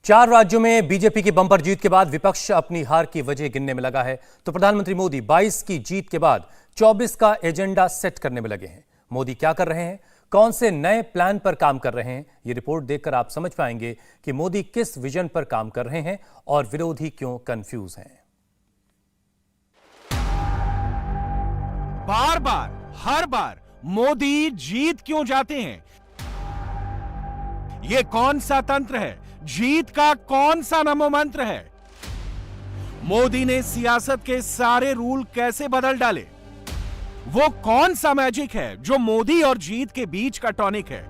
4 राज्यों में बीजेपी की बंपर जीत के बाद विपक्ष अपनी हार की वजह गिनने में लगा है, तो प्रधानमंत्री मोदी 22 की जीत के बाद 24 का एजेंडा सेट करने में लगे हैं। मोदी क्या कर रहे हैं, कौन से नए प्लान पर काम कर रहे हैं, ये रिपोर्ट देखकर आप समझ पाएंगे कि मोदी किस विजन पर काम कर रहे हैं और विरोधी क्यों कंफ्यूज हैं। बार बार हर बार मोदी जीत क्यों जाते हैं? ये कौन सा तंत्र है? जीत का कौन सा नमो मंत्र है? मोदी ने सियासत के सारे रूल कैसे बदल डाले? वो कौन सा मैजिक है जो मोदी और जीत के बीच का टॉनिक है?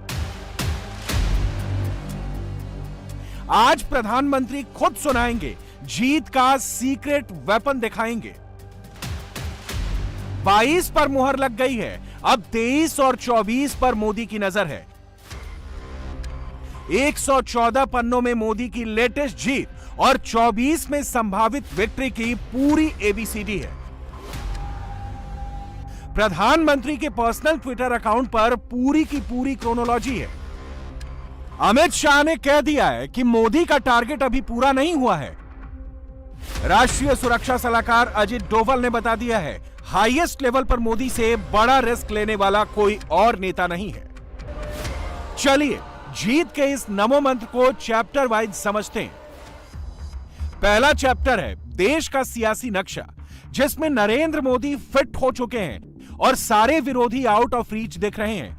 आज प्रधानमंत्री खुद सुनाएंगे, जीत का सीक्रेट वेपन दिखाएंगे। 22 पर मुहर लग गई है, अब 23 और 24 पर मोदी की नजर है। 114 पन्नों में मोदी की लेटेस्ट जीत और 24 में संभावित विक्ट्री की पूरी एबीसीडी है। प्रधानमंत्री के पर्सनल ट्विटर अकाउंट पर पूरी की पूरी क्रोनोलॉजी है। अमित शाह ने कह दिया है कि मोदी का टारगेट अभी पूरा नहीं हुआ है। राष्ट्रीय सुरक्षा सलाहकार अजित डोभाल ने बता दिया है, हाईएस्ट लेवल पर मोदी से बड़ा रिस्क लेने वाला कोई और नेता नहीं है। चलिए जीत के इस नमो मंत्र को चैप्टर वाइज समझते हैं। पहला चैप्टर है देश का सियासी नक्शा, जिसमें नरेंद्र मोदी फिट हो चुके हैं और सारे विरोधी आउट ऑफ रीच दिख रहे हैं।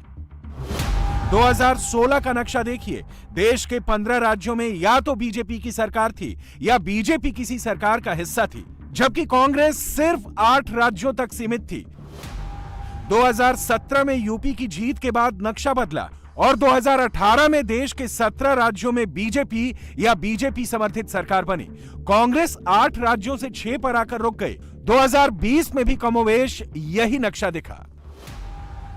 2016 का नक्शा देखिए, देश के 15 राज्यों में या तो बीजेपी की सरकार थी या बीजेपी किसी सरकार का हिस्सा थी, जबकि कांग्रेस सिर्फ 8 राज्यों तक सीमित थी। 2017 में यूपी की जीत के बाद नक्शा बदला और 2018 में देश के 17 राज्यों में बीजेपी या बीजेपी समर्थित सरकार बनी। कांग्रेस 8 राज्यों से 6 पर आकर रुक गई। 2020 में भी कमोवेश यही नक्शा दिखा,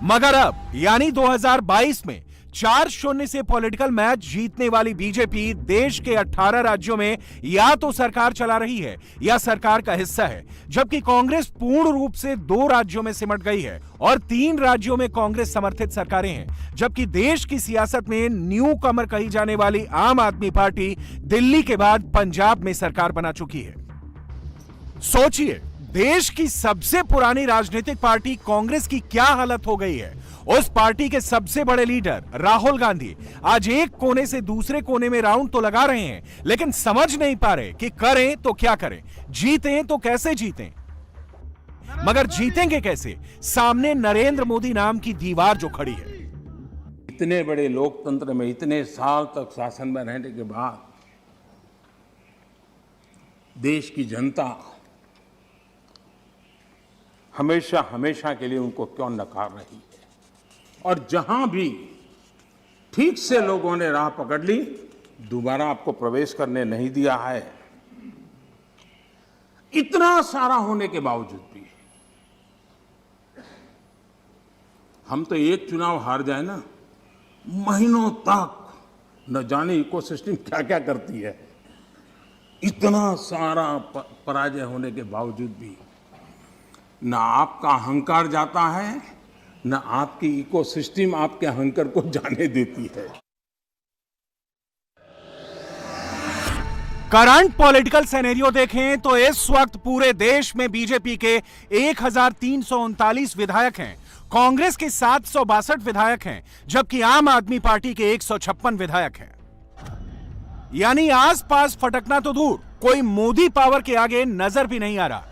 मगर अब यानी 2022 में 4-0 से पॉलिटिकल मैच जीतने वाली बीजेपी देश के 18 राज्यों में या तो सरकार चला रही है या सरकार का हिस्सा है, जबकि कांग्रेस पूर्ण रूप से 2 राज्यों में सिमट गई है और 3 राज्यों में कांग्रेस समर्थित सरकारें हैं। जबकि देश की सियासत में न्यू कमर कही जाने वाली आम आदमी पार्टी दिल्ली के बाद पंजाब में सरकार बना चुकी है। सोचिए, देश की सबसे पुरानी राजनीतिक पार्टी कांग्रेस की क्या हालत हो गई है। उस पार्टी के सबसे बड़े लीडर राहुल गांधी आज एक कोने से दूसरे कोने में राउंड तो लगा रहे हैं, लेकिन समझ नहीं पा रहे कि करें तो क्या करें, जीतें तो कैसे जीतें। मगर जीतेंगे कैसे? सामने नरेंद्र मोदी नाम की दीवार जो खड़ी है। इतने बड़े लोकतंत्र में इतने साल तक शासन में रहने के बाद देश की जनता हमेशा हमेशा के लिए उनको क्यों नकार रही है, और जहां भी ठीक से लोगों ने राह पकड़ ली, दोबारा आपको प्रवेश करने नहीं दिया है। इतना सारा होने के बावजूद भी हम तो एक चुनाव हार जाए ना, महीनों तक न जाने इकोसिस्टम क्या क्या करती है। इतना सारा पराजय होने के बावजूद भी ना आपका अहंकार जाता है, न आपकी इकोसिस्टम आपके अहंकार को जाने देती है। करंट पॉलिटिकल सिनेरियो देखें तो इस वक्त पूरे देश में बीजेपी के 1339 विधायक हैं, कांग्रेस के 762 विधायक हैं, जबकि आम आदमी पार्टी के 156 विधायक हैं। यानी आसपास फटकना तो दूर, कोई मोदी पावर के आगे नजर भी नहीं आ रहा।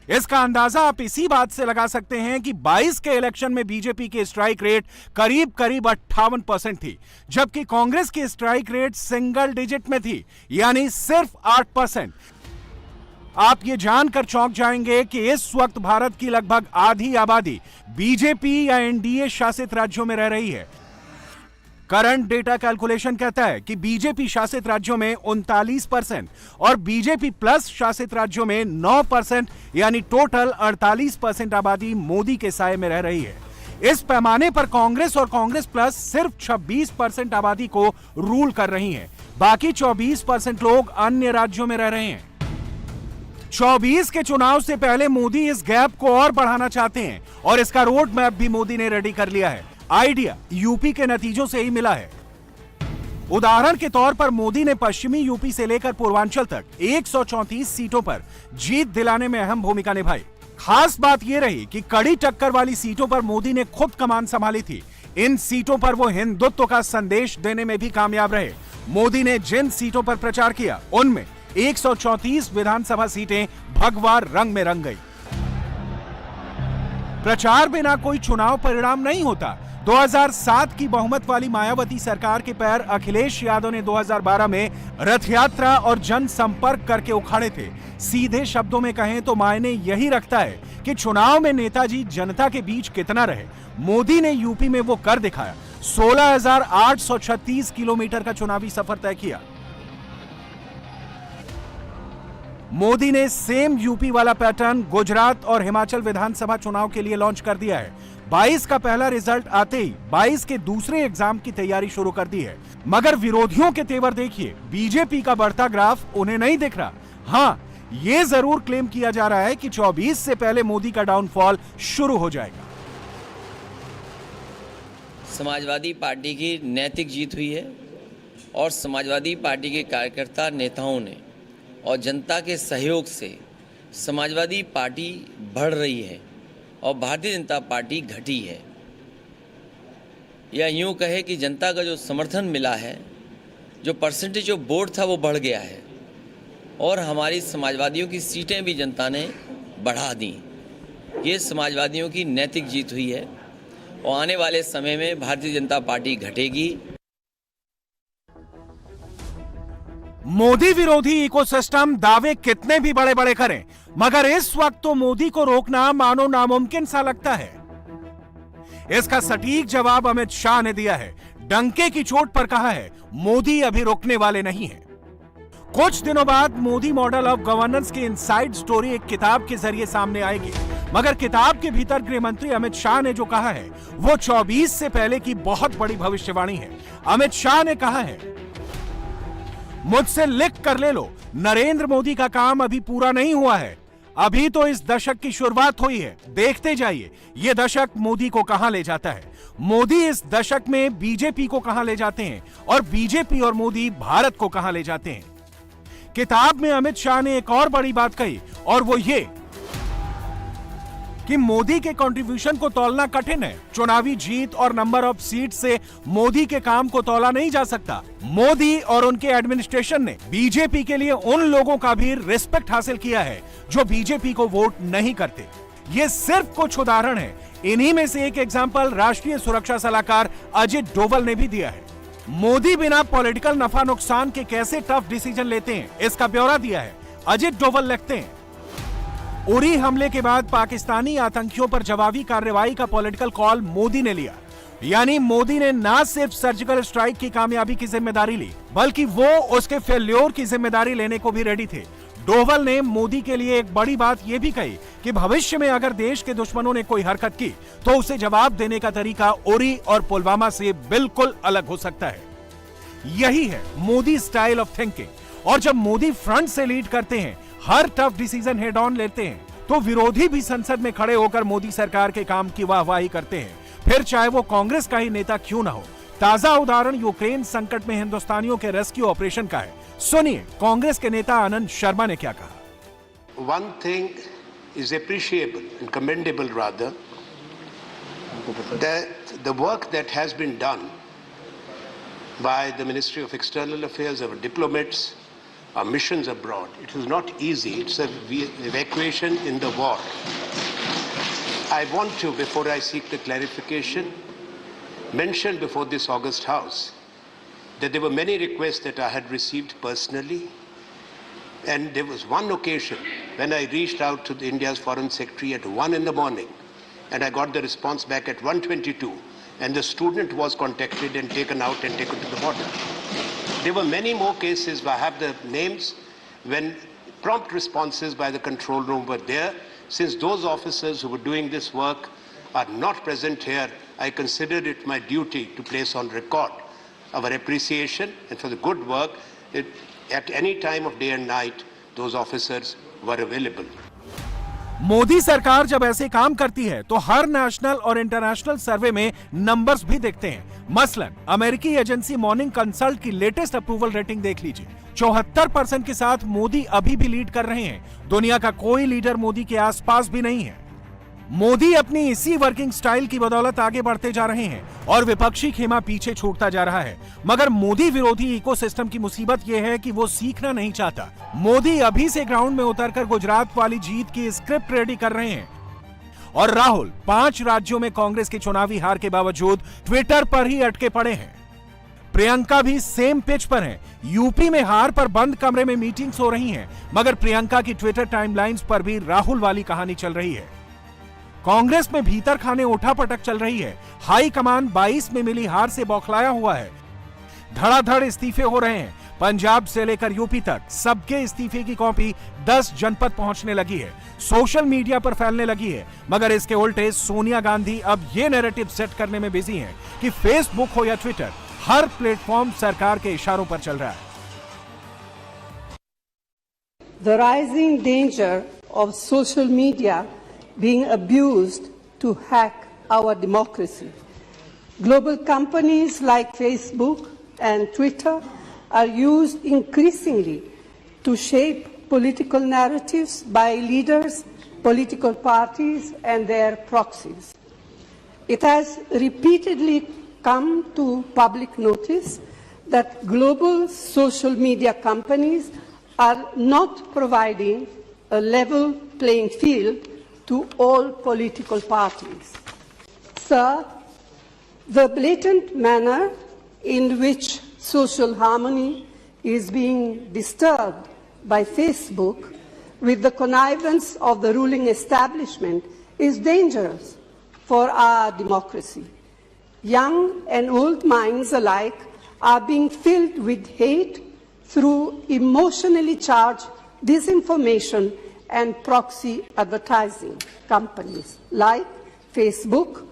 इसका अंदाजा आप इसी बात से लगा सकते हैं कि 22 के इलेक्शन में बीजेपी की स्ट्राइक रेट करीब 58% थी, जबकि कांग्रेस की स्ट्राइक रेट सिंगल डिजिट में थी, यानी सिर्फ 8%। आप ये जानकर चौंक जाएंगे कि इस वक्त भारत की लगभग आधी आबादी बीजेपी या एनडीए शासित राज्यों में रह रही है। करंट डेटा कैलकुलेशन कहता है कि बीजेपी शासित राज्यों में 39% और बीजेपी प्लस शासित राज्यों में 9%, यानी टोटल 48% आबादी मोदी के साए में रह रही है। इस पैमाने पर कांग्रेस और कांग्रेस प्लस सिर्फ 26% आबादी को रूल कर रही है, बाकी 24% लोग अन्य राज्यों में रह रहे हैं। 24 के चुनाव से पहले मोदी इस गैप को और बढ़ाना चाहते हैं और इसका रोड मैप भी मोदी ने रेडी कर लिया है। आइडिया यूपी के नतीजों से ही मिला है। उदाहरण के तौर पर मोदी ने पश्चिमी यूपी से लेकर पूर्वांचल तक 134 सीटों पर जीत दिलाने में अहम भूमिका निभाई। खास बात यह रही कि कड़ी टक्कर वाली सीटों पर मोदी ने खुद कमान संभाली थी। इन सीटों पर वो हिंदुत्व का संदेश देने में भी कामयाब रहे। मोदी ने जिन सीटों पर प्रचार किया उनमें 134 विधानसभा सीटें भगवा रंग में रंग गई। प्रचार बिना कोई चुनाव परिणाम नहीं होता। 2007 की बहुमत वाली मायावती सरकार के पैर अखिलेश यादव ने 2012 में रथ यात्रा और जनसंपर्क करके उखाड़े थे। सीधे शब्दों में कहें तो मायने यही रखता है कि चुनाव में नेताजी जनता के बीच कितना रहे। मोदी ने यूपी में वो कर दिखाया। 16,836 किलोमीटर का चुनावी सफर तय किया। मोदी ने सेम यूपी वाला पैटर्न गुजरात और हिमाचल विधानसभा चुनाव के लिए लॉन्च कर दिया है। 22 का पहला रिजल्ट आते ही 22 के दूसरे एग्जाम की तैयारी शुरू कर दी है। मगर विरोधियों के तेवर देखिए, बीजेपी का बढ़ता ग्राफ उन्हें नहीं दिख रहा। हाँ, यह जरूर क्लेम किया जा रहा है कि 24 से पहले मोदी का डाउनफॉल शुरू हो जाएगा। समाजवादी पार्टी की नैतिक जीत हुई है और समाजवादी पार्टी के कार्यकर्ता नेताओं ने और जनता के सहयोग से समाजवादी पार्टी बढ़ रही है और भारतीय जनता पार्टी घटी है। या यूं कहे कि जनता का जो समर्थन मिला है, जो परसेंटेज ऑफ वोट था वो बढ़ गया है और हमारी समाजवादियों की सीटें भी जनता ने बढ़ा दी। ये समाजवादियों की नैतिक जीत हुई है और आने वाले समय में भारतीय जनता पार्टी घटेगी। मोदी विरोधी इकोसिस्टम दावे कितने भी बड़े बड़े करें, मगर इस वक्त तो मोदी को रोकना मानो नामुमकिन सा लगता है। इसका सटीक जवाब अमित शाह ने दिया है। डंके की चोट पर कहा है, मोदी अभी रुकने वाले नहीं हैं। कुछ दिनों बाद मोदी मॉडल ऑफ गवर्नेंस की इनसाइड स्टोरी एक किताब के जरिए सामने आएगी। मगर किताब के भीतर गृह मंत्री अमित शाह ने जो कहा है वो 24 से पहले की बहुत बड़ी भविष्यवाणी है। अमित शाह ने कहा है, मुझसे लिख कर ले लो, नरेंद्र मोदी का काम अभी पूरा नहीं हुआ है। अभी तो इस दशक की शुरुआत हुई है। देखते जाइए ये दशक मोदी को कहां ले जाता है। मोदी इस दशक में बीजेपी को कहां ले जाते हैं और बीजेपी और मोदी भारत को कहां ले जाते हैं। किताब में अमित शाह ने एक और बड़ी बात कही और वो ये कि मोदी के कंट्रीब्यूशन को तौलना कठिन है। चुनावी जीत और नंबर ऑफ सीट से मोदी के काम को तौला नहीं जा सकता। मोदी और उनके एडमिनिस्ट्रेशन ने बीजेपी के लिए उन लोगों का भी रिस्पेक्ट हासिल किया है जो बीजेपी को वोट नहीं करते। ये सिर्फ कुछ उदाहरण है। इन्हीं में से एक एग्जाम्पल राष्ट्रीय सुरक्षा सलाहकार अजित डोवल ने भी दिया है। मोदी बिना पॉलिटिकल नफा नुकसान के कैसे टफ डिसीजन लेते हैं, इसका ब्यौरा दिया है। अजित डोवल लिखते हैं, उरी हमले के बाद पाकिस्तानी आतंकियों पर जवाबी कार्रवाई का पॉलिटिकल कॉल मोदी ने लिया। यानी मोदी ने ना सिर्फ सर्जिकल स्ट्राइक की कामयाबी की जिम्मेदारी ली, बल्कि वो उसके फेल्योर की जिम्मेदारी लेने को भी रेडी थे। डोवल ने मोदी के लिए एक बड़ी बात यह भी कही कि भविष्य में अगर देश के दुश्मनों ने कोई हरकत की तो उसे जवाब देने का तरीका उरी और पुलवामा से बिल्कुल अलग हो सकता है। यही है मोदी स्टाइल ऑफ थिंकिंग। और जब मोदी फ्रंट से लीड करते हैं, हर टफ डिसीजन हेड ऑन लेते हैं, तो विरोधी भी संसद में खड़े होकर मोदी सरकार के काम की वाहवाही करते हैं, फिर चाहे वो कांग्रेस का ही नेता क्यों ना हो। ताजा उदाहरण यूक्रेन संकट में हिंदुस्तानियों के रेस्क्यू ऑपरेशन का है। सुनिए कांग्रेस के नेता आनंद शर्मा ने क्या कहा। One thing is appreciable and commendable rather, that the work that has been done by the Ministry of External Affairs, our diplomats, our missions abroad. It is not easy. It's an evacuation in the war. I want to, before I seek the clarification, mention before this August House that there were many requests that I had received personally, and there was one occasion when I reached out to India's Foreign Secretary at 1 in the morning, and I got the response back at 1:22, and the student was contacted and taken out and taken to the border. There were many more cases, I have the names, when prompt responses by the control room were there. Since those officers who were doing this work are not present here, I considered it my duty to place on record our appreciation and for the good work. At any time of day and night, those officers were available. Modi सरकार जब ऐसे काम करती है तो हर national और international सर्वे में numbers भी दिखते हैं। मसलन अमेरिकी एजेंसी मॉर्निंग कंसल्ट की लेटेस्ट अप्रूवल रेटिंग देख लीजिए। 74% के साथ मोदी अभी भी लीड कर रहे हैं। दुनिया का कोई लीडर मोदी के आसपास भी नहीं है। मोदी अपनी इसी वर्किंग स्टाइल की बदौलत आगे बढ़ते जा रहे हैं और विपक्षी खेमा पीछे छूटता जा रहा है। मगर मोदी विरोधी इकोसिस्टम की मुसीबत यह है कि वो सीखना नहीं चाहता। मोदी अभी से ग्राउंड में उतरकर गुजरात वाली जीत की स्क्रिप्ट रेडी कर रहे हैं और राहुल 5 राज्यों में कांग्रेस की चुनावी हार के बावजूद ट्विटर पर ही अटके पड़े हैं। प्रियंका भी सेम पिच पर हैं। यूपी में हार पर बंद कमरे में मीटिंग्स हो रही हैं, मगर प्रियंका की ट्विटर टाइमलाइंस पर भी राहुल वाली कहानी चल रही है। कांग्रेस में भीतर खाने उठापटक चल रही है। हाई कमान 22 में मिली हार से बौखलाया हुआ है। धड़ाधड़ इस्तीफे हो रहे हैं। पंजाब से लेकर यूपी तक सबके इस्तीफे की कॉपी 10 जनपद पहुंचने लगी है, सोशल मीडिया पर फैलने लगी है। मगर इसके उल्टे सोनिया गांधी अब ये नैरेटिव सेट करने में बिजी हैं कि फेसबुक हो या ट्विटर, हर प्लेटफॉर्म सरकार के इशारों पर चल रहा है। The rising danger of social media being abused to hack our democracy. Global companies like Facebook and Twitter are used increasingly to shape political narratives by leaders, political parties, and their proxies. It has repeatedly come to public notice that global social media companies are not providing a level playing field to all political parties. Sir, the blatant manner in which social harmony is being disturbed by Facebook with the connivance of the ruling establishment is dangerous for our democracy. Young and old minds alike are being filled with hate through emotionally charged disinformation and proxy advertising. Companies like Facebook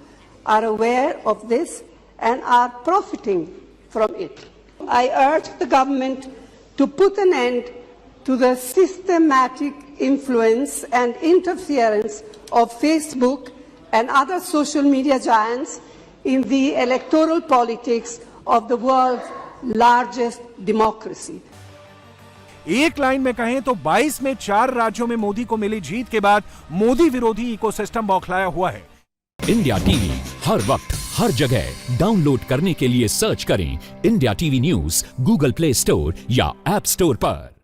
are aware of this and are profiting from it. I urge the government to put an end to the systematic influence and interference of Facebook and other social media giants in the electoral politics of the world's largest democracy. एक line में कहें तो 22 में 4 राज्यों में मोदी को मिली जीत के बाद मोदी विरोधी इकोसिस्टम बौखलाया हुआ है। इंडिया टीवी हर वक्त हर जगह डाउनलोड करने के लिए सर्च करें India TV news Google play store या ऐप स्टोर पर।